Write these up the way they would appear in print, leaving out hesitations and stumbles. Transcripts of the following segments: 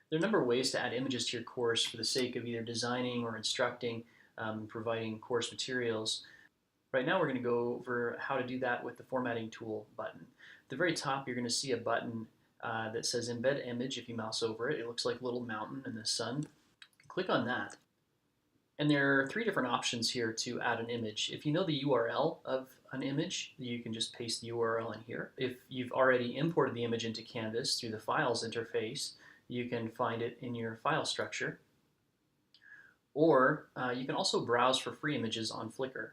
There are a number of ways to add images to your course for the sake of either designing or instructing, providing course materials. Right now we're going to go over how to do that with the formatting tool button. At the very top you're going to see a button that says Embed Image. If you mouse over it, it looks like a little mountain in the sun. Click on that. And there are three different options here to add an image. If you know the URL of an image, you can just paste the URL in here. If you've already imported the image into Canvas through the Files interface, you can find it in your file structure. Or you can also browse for free images on Flickr.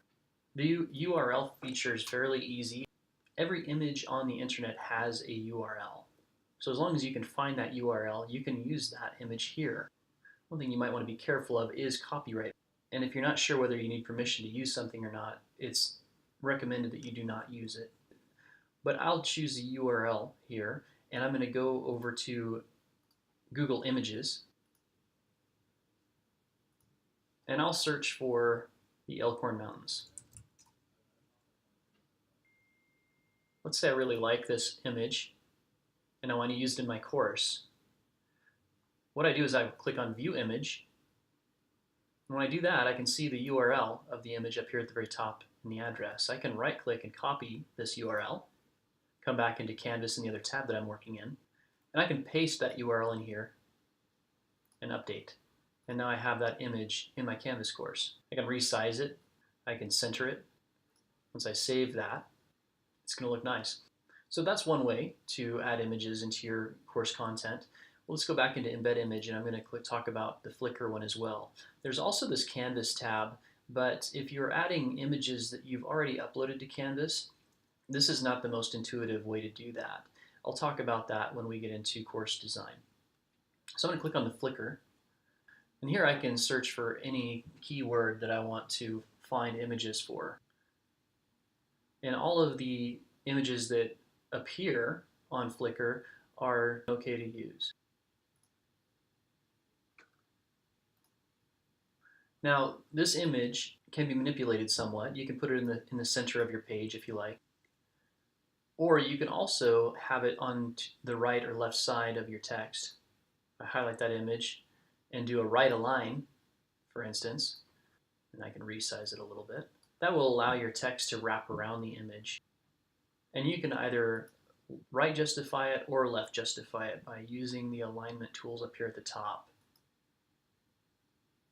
The URL feature is fairly easy. Every image on the internet has a URL. So as long as you can find that URL, you can use that image here. One thing you might want to be careful of is copyright. And if you're not sure whether you need permission to use something or not, it's recommended that you do not use it. But I'll choose the URL here, and I'm going to go over to Google Images, and I'll search for the Elkhorn Mountains. Let's say I really like this image, and I want to use it in my course. What I do is I click on View Image. And when I do that, I can see the URL of the image up here at the very top in the address. I can right-click and copy this URL, come back into Canvas in the other tab that I'm working in, and I can paste that URL in here and update. And now I have that image in my Canvas course. I can resize it, I can center it. Once I save that, it's going to look nice. So that's one way to add images into your course content. Well, let's go back into Embed Image, and I'm going to talk about the Flickr one as well. There's also this Canvas tab, but if you're adding images that you've already uploaded to Canvas, this is not the most intuitive way to do that. I'll talk about that when we get into course design. So I'm going to click on the Flickr, and here I can search for any keyword that I want to find images for. And all of the images that appear on Flickr are okay to use. Now, this image can be manipulated somewhat. You can put it in the center of your page if you like. Or you can also have it on the right or left side of your text. I highlight that image and do a right align, for instance, and I can resize it a little bit. That will allow your text to wrap around the image. And you can either right justify it or left justify it by using the alignment tools up here at the top.